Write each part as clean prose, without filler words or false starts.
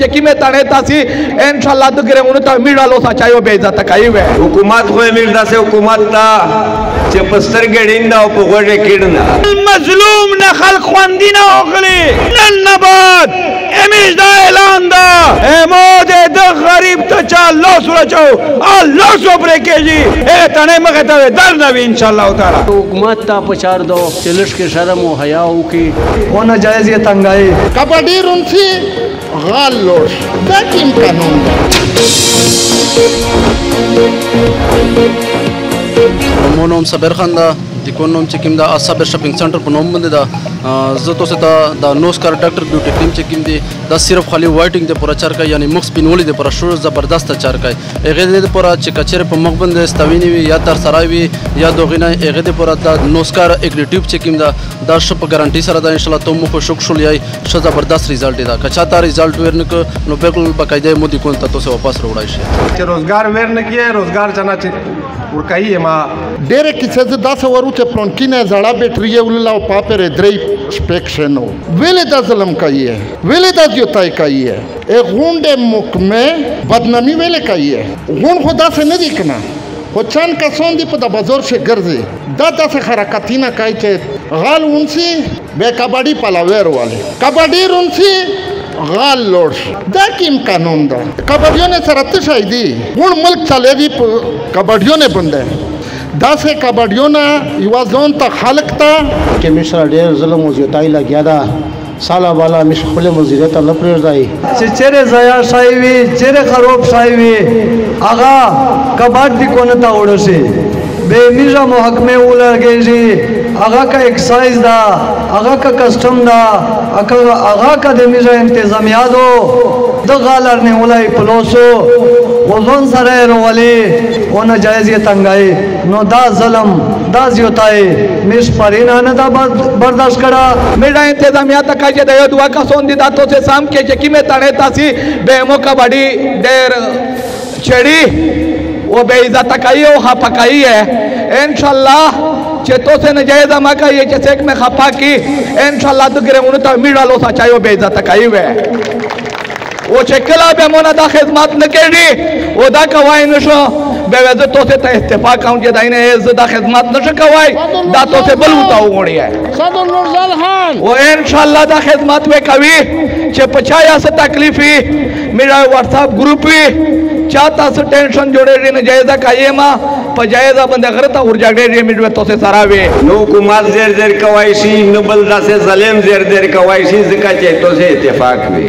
चेकी में तड़े तासी इंशाल्लाह तो गिरे उन्हें तो मीडा लो सच्चाई वो बेइज्जत काई हुए हुकूमत को मिलता से हुकूमत ता चपस्तर गेड़िंदा उपगोड़े किड़ना मजलूम न खल्क ख्वांदीना ओखली नन्नबाद एमिश दा ऐलान दा एमोदे द गरीब तो चालो सुरचो अल्लाह सोबरे केजी ए तने मगता दर नबी इंशाल्लाह ताला हुकूमत ता पचार दो चलिश के शर्म व हया की वो न जायज ये तंगाई कबड्डी रुंसी गाल लोश दाकिम कानून मोनोम सबेर खान दा दिकोनोम चिकिम दा सबेर शॉपिंग सेंटर पनोम बंदे दा जतो से दा नोस्कार डॉक्टर ब्यूटी क्रीम चिकिम दी दा सिर्फ खाली वाइटिंग दे पूरा चार का यानी मुक्स पिनोली दे पूरा शुरू जबरदस्त चार का एगे दे पूरा चिकचरे प मक बंदे स्ताविनी भी या तर सरावी या दोगिना एगे दे पूरा दा नोस्कार एक ट्यूब चिकिम दा शप गारंटी सरा दा इंशाल्लाह तो मुख शुक्र याई श जबरदस्त रिजल्ट दा कचाता रिजल्ट वेरन को नो बिल्कुल बकायदे मोदी कोन ता तो से वापस रोड़ाई छे रोजगार वेरन किए रोजगार जना चे उड़काई मा डेरे किसे से 10 वरुचे प्रोंकिने जड़ा बैटरी उल्ला पापेरे द्रेई स्पेक्शनो वेले दा ज़लम काई है वेले दा जोताई काई है ए गुंडे मुख में बदनामी वेले काई है गुण खुदा से नहीं दिखना वो चंद का सोंदी पता बाजार से गर्जे दादा से खराकातीना काई चे गाल उनसी बे कबड्डी पलावेर वाले कबड्डी उनसी गाल लोड दाकिम कानून दा कबड्डियों ने सरत शायदी गुण मुल्क चलेगी कबड्डियों ने बंदे दासे कबड्डियों ना युवा जोन तक खालक था के मिश्रा डेर जुल्म जोताई ला गया दा साला वाला मिशखुले मुजीरत लपरेर दाई चेरे जया साईवी चेरे खरोब साईवी आगा कबड्डी कोनता उड़से बेमिजा महकमे उलगेजी आगा का एक्साइज दा आगा का कस्टम दा आगा का देमिजा इंतजामिया दो द गालर ने उलाई पलोसो वजन सरे रोवाले वो न जायज ये तंगाई नो दा ज़लम दा ज़्योताई मिस परिना न दा बर्दाश्त करा मेरा इंतजामिया तक जे दयो दुआ का सोन दी दातो से शाम के चेकी में तड़े तासी बेमो कबड्डी देर छेड़ी वो बेइज्जत काई वो हाँ पकाई है इंशाल्लाह चेतो से नजायज मका ये चेक में खपा की इंशाल्लाह तो गिरे उन्हें तो मीडा लो सच्चाई वो बेइज्जत काई हुए वो चेकला बेमोना दा खिदमत न करी वो दा कवाई नशो बेवजह तो से इत्तेफाक काउंट जे दाइने दा खिदमत नशो कवाई दा तो से बलूता उगड़ी है सदर नूरजल खान वो इंशाल्लाह दा खिदमत में कवी चे पछाया से तकलीफी मेरा व्हाट्सएप ग्रुप भी चाहता से टेंशन जोड़े रे नजायजा का ये मां पजायजा बंद करता उर्जा डे मिडवे तो से सरावे नो कुमार जेर जेर कवाइशी नो बलदा से सलेम जेर जेर कवाइशी जिका चे तो से इत्तेफाक भी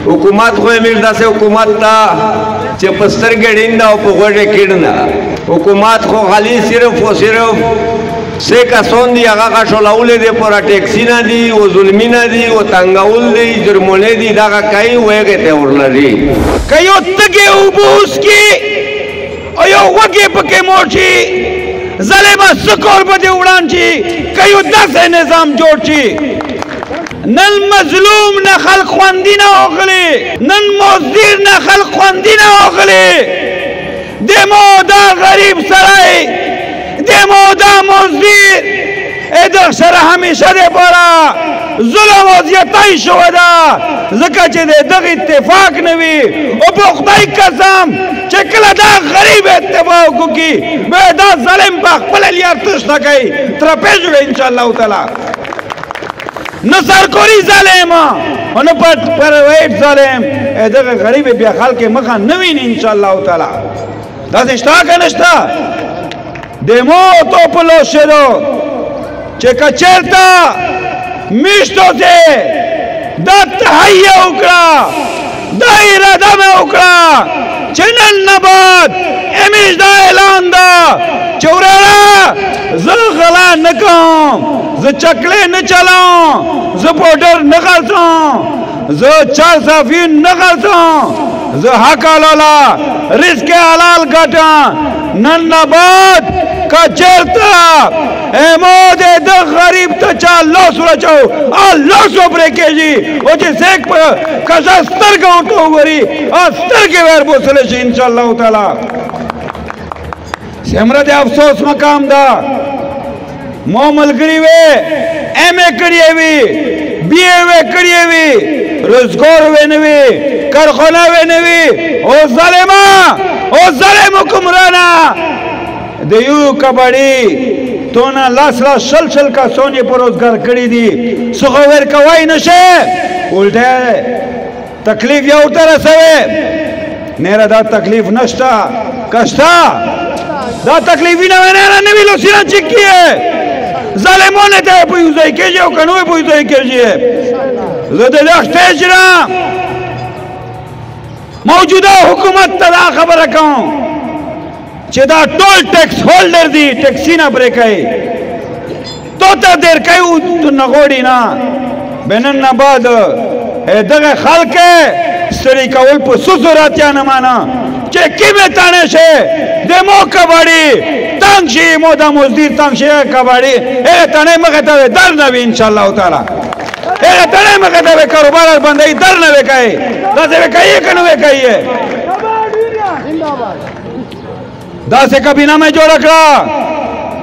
हुकूमत को मिलता से हुकूमत ता चपस्तर गेड़िंदा उपगोड़े किड़ना हुकूमत को खाली सिर्फ और सिर्फ से का सोन दी आगा का शोलाउले दे पूरा टैक्सी ना दी वो जुल्मी ना दी वो तंगाउल दी जुर्मोने दी दागा कई हुए के ते उड़ना दी कई उत्तके उबूस की अयो वके पके मोची ज़लेबा सुकोर बदे उड़ानची कई उद्दा से निज़ाम जोड़ची नन मजलूम न खल्क ख्वांदीना ओखली नन मोज़दीर न खल्क ख्वांदीना ओखली देमोदा गरीब सराय देमोदा मोज़दीर इधर सर हमेशा दे पड़ा जुल्म वज़ियताई शुहदा ज़काचे दे दग इत्तेफाक नवी ओ बुख्ताई कसम चकला दा गरीब इत्तेफाक की बेदा ज़लिम बाग पललियार तुष्टा कई त्रपेज वे इंशाअल्लाह ताला नसर कोरी ज़ालिमा और न पर वेट ज़ालिम इधर गरीब बेखाल के मकान नवीन इंशाअल्लाह ताला दास इश्ता का नश्ता देमो तो पलो शेरो चेका चेरता मिष्टो से दत्त हाइया उकड़ा दायरा दमे उकड़ा चनन नबाद एमिश दा ऐलान दा चौरारा ज़गला न कहूं ज़ चकले न चलाऊं ज़ पोडर न करतां ज़ चार साफी न करतां ज़ हकालोला रिस्क हलाल गटा नन नबाद का चेरता एमोदे द गरीब तो चालो सुरचो अल्लाह सोबरे केजी ओ जे सेक कसा स्तर का उठो गरी अस्तर के वेर बोसले इंशाअल्लाह ताला सेमरत अफसोस मकाम दा मोमल गरीवे एमए करिएवी بیه وی کړی وی روزګار وی نه وی کارخانه وی نه وی او ظالم حکمرانا د یو کباړي تونا لاس شل کسانی پر روزګار کړی دي څه ور کوي نشه الټه تکلیف یو تر رسوي نه دا تکلیف نشتا کشتا دا تکلیف نه نه ویلو سینا چکیه ظالمونه ته پوزای کېږي او کنو پوزای کېږي زه د لښتې جنا موجوده حکومت ته دا خبره کوم چې دا ټول ټیکس هولډر دي ټیکسي نه پرې کوي تو ته دیر کوي نه غوړي نه بنن نه بعد دغه خلک ستړي کول په صورتیا نه مانا چې کیمه تانه شه د مو کباړي تنگ شي مو د مزدور تنگ شي کباړي تانه مخه ته در نه وي ان شاء الله تعالی تانه مخه ته کاروبار باندې در نه وکای دا څه وکای کنه وکای دا څه کبینه مې جوړ کړه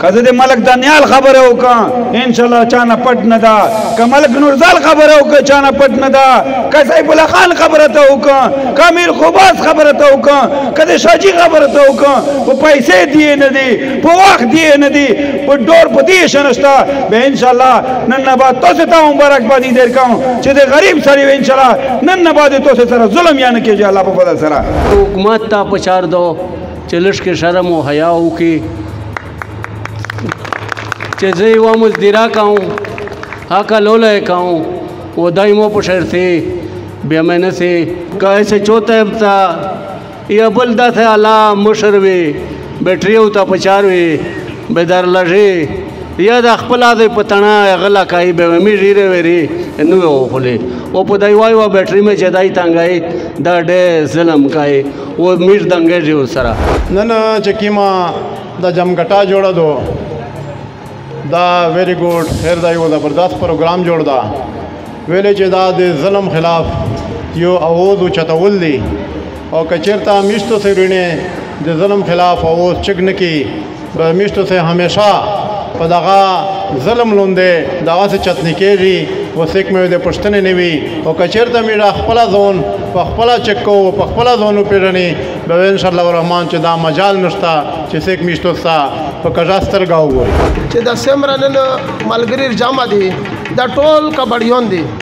کزه د ملک دانیال خبره وکا ان شاء الله چانه پټ نه دا ک ملک نورزال خبره وکا چانه پټ نه دا ک سیف الله خان خبره ته وکا کامل خوباس خبره ته وکا کده شاجی خبره ته وکا په پیسې دی نه دی په وخت دی نه دی په ډور په دې شنستا به ان شاء الله نن نه بعد تاسو ته مبارکبادي درکوم چې د غریب سره ان شاء الله نن نه بعد تاسو سره ظلم یا نه کیږي الله په فضل سره حکومت ته پچار دو چې لږ شرم او حیا وکي چې زه یو مزدورا کوم حق لوله کوم و دایمو په شهر سے بیا میں نے سے کیسے چوتے تا یا بل دا تھا اعلی مشروي بیٹری او تا پچاروي بدر لږه یا د خپل د پتنا غلا کای به می ریره وری نو خله او په دای وای و بیٹری میں جدای تنګای دا ډې ظلم کای او میر دنګه جو سره نن چکیما د جمګټا جوړه دو دا ویری ګډ خیر دا یو زبردست پروګرام جوړ دا ویلې چې دا د ظلم خلاف یو اواز چتول دي او کچیرتا میشتو سرونه د ظلم خلاف اواز چګن کی میشتو سے همیشه په دغه ظلم لوندې دغه څه چتنی کېږي وسیک مې د پښتنې نیوي او کچیرته مې خپل ځون په خپل چکو په خپل ځونو پیرني به ان شاء الله الرحمن چې دا مجال نشتا چې سیک میشتو سا په کجاستر گاو وي چې د سمرنن ملګری جامه دي دا ټول کبډیون دي